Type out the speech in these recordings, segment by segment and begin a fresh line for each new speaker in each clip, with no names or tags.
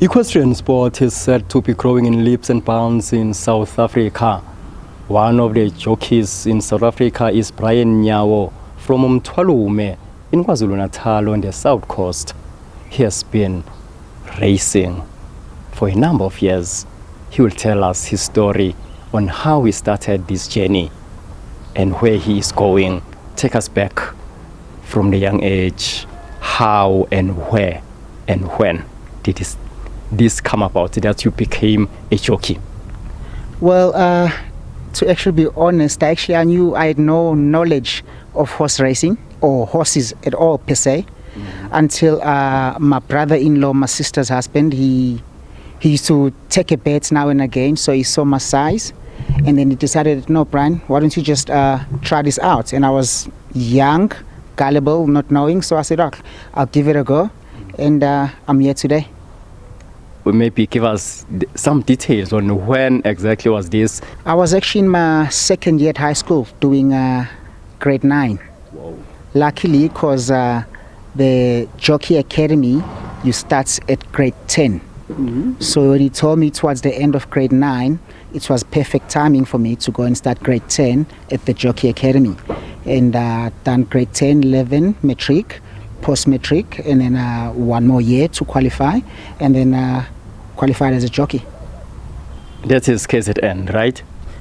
Equestrian sport is said to be growing in leaps and bounds in South Africa. One of the jockeys in South Africa is Brian Nyawo from Mduduzi in KwaZulu Natal on the south coast. He has been racing for a number of years. He will tell us his story on how he started this journey and where he is going. Take us back from the young age, how and where and when did this come about that you became a jockey?
Well, to actually be honest, I had no knowledge of horse racing or horses at all per se, until my brother-in-law, my sister's husband, he used to take a bet now and again, so he saw my size, and then he decided, no, Brian, why don't you just try this out? And I was young, gullible, not knowing, so I said, oh, I'll give it a go, and I'm here today.
Maybe give us some details on when exactly was this?
I was actually in my second year at high school doing grade 9.
Wow.
Luckily, because the Jockey Academy, you start at grade 10. So when he told me towards the end of grade 9, it was perfect timing for me to go and start grade 10 at the Jockey Academy. And done grade 10, 11, matric, post-matric, and then one more year to qualify, and then qualified as a jockey.
That is KZN, right?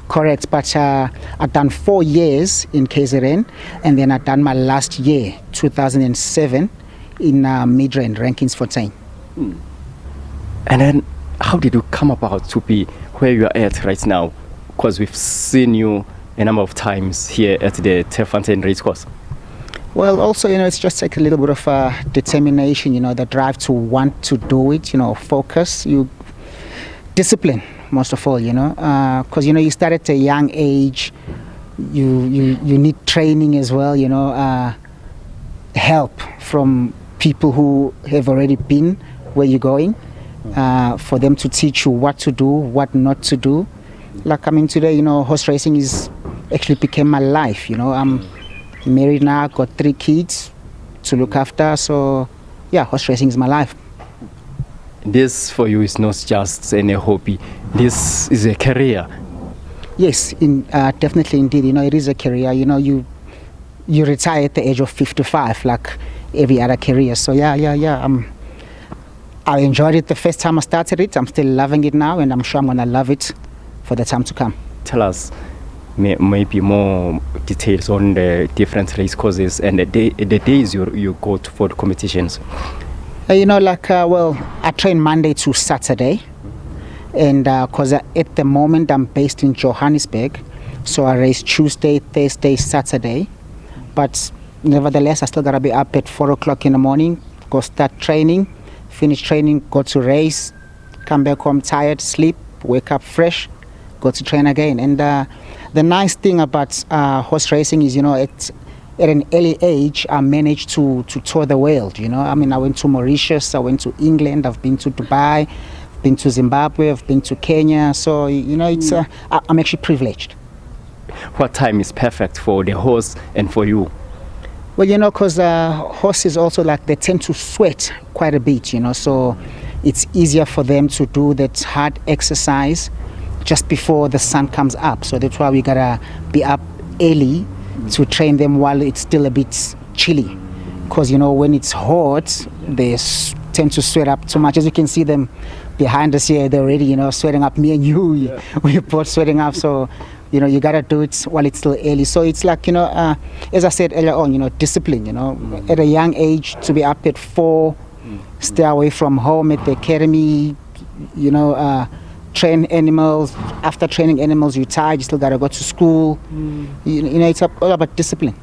Correct, but I've done 4 years in KZN, and then I've done my last year, 2007, in mid-range Turffontein.
And then how did you come about to be where you are at right now? Because we've seen you a number of times here at the Turffontein Race Course.
Well, also, it's just like a little bit of determination, the drive to want to do it, focus, discipline, most of all, because, you start at a young age, you need training as well, help from people who have already been where you're going, for them to teach you what to do, what not to do. Like, today, horse racing is actually became my life, I'm married now, got 3 kids to look after, so yeah, horse racing is my life.
This for you is not just any hobby, this is a career.
Yes, definitely indeed, it is a career. You retire at the age of 55 like every other career, so yeah. I enjoyed it the first time I started it. I'm still loving it now, and I'm sure I'm going to love it for the time to come.
Tell us maybe more details on the different race courses and the days you go to for the competitions.
I train Monday to Saturday, and because at the moment I'm based in Johannesburg, so I race Tuesday, Thursday, Saturday, but nevertheless I still gotta be up at 4 o'clock in the morning, go start training, finish training, go to race, come back home tired, sleep, wake up fresh, go to train again. And the nice thing about horse racing is, at an early age, I managed to tour the world. I went to Mauritius, I went to England, I've been to Dubai, been to Zimbabwe, I've been to Kenya. So, it's I'm actually privileged.
What time is perfect for the horse and for you?
Well, because horses also, they tend to sweat quite a bit, so it's easier for them to do that hard exercise just before the sun comes up. So that's why we gotta be up early to train them while it's still a bit chilly. Because, when it's hot, they tend to sweat up too much. As you can see them behind us here, they're already, sweating up. Me and you, we're both sweating up. So, you gotta do it while it's still early. So it's like, as I said earlier on, discipline, at a young age to be up at 4, stay away from home at the academy, train animals. After training animals, you're tired, you still gotta go to school. It's all about discipline.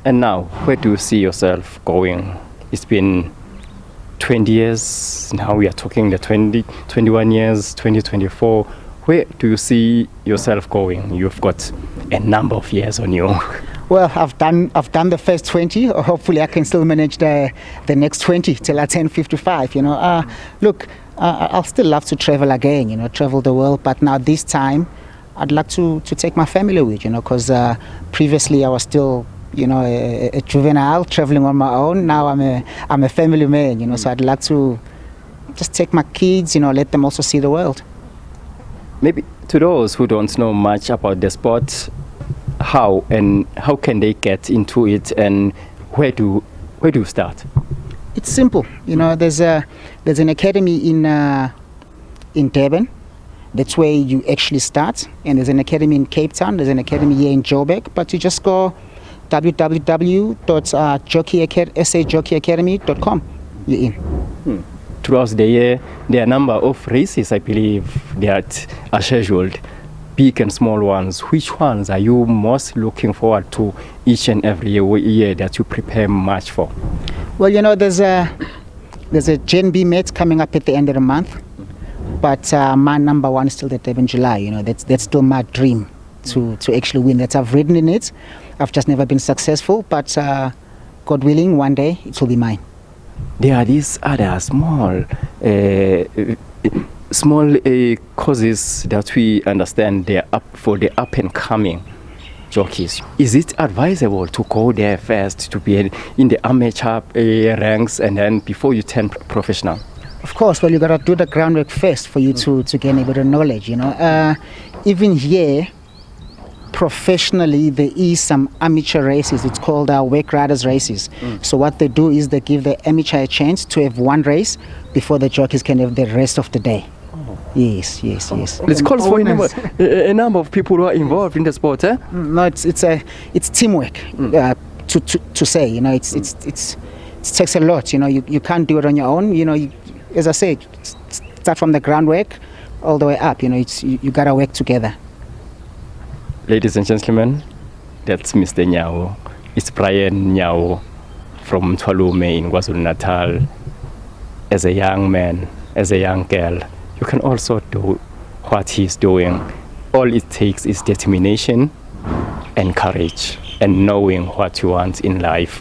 And now, where do you see yourself going? It's been 20 years, now we are talking the 21 years, 2024. Where do you see yourself going? You've got a number of years on you.
Well, I've done the first 20. Hopefully I can still manage the next 20 till I turn 55. Look, I'll still love to travel again, travel the world, but now this time I'd like to take my family with, because previously I was still, a juvenile traveling on my own. Now I'm a family man, so I'd like to just take my kids, let them also see the world.
Maybe to those who don't know much about the sport, how can they get into it, and where do you start?
It's simple. There's an academy in Durban. That's where you actually start. And there's an academy in Cape Town. There's an academy here in Joburg. But you just go www.jockeyacademy.com. You're in.
Throughout the year, there are a number of races, I believe, that are scheduled, big and small ones. Which ones are you most looking forward to each and every year that you prepare much for?
Well, there's a Gen B Met coming up at the end of the month. But my number one is still the Durban July. That's still my dream to actually win. That I've ridden in it. I've just never been successful. But God willing, one day it will be mine.
There are these other small causes that we understand they are up for the up and coming jockeys. Is it advisable to go there first to be in the amateur ranks and then before you turn professional?
Of course. Well, you got to do the groundwork first for you to gain a bit of knowledge. Even here, professionally, there is some amateur races. It's called work riders races. So what they do is they give the amateur a chance to have one race before the jockeys can have the rest of the day. Yes.
It calls for a number of people who are involved in the sport, eh?
No, it's teamwork. To say, it takes a lot. You can't do it on your own. As I said, start from the groundwork all the way up. You gotta work together.
Ladies and gentlemen, that's Mr. Nyawo. It's Brian Nyawo from Mduduzi in KwaZulu Natal. As a young man, as a young girl, you can also do what he's doing. All it takes is determination and courage and knowing what you want in life.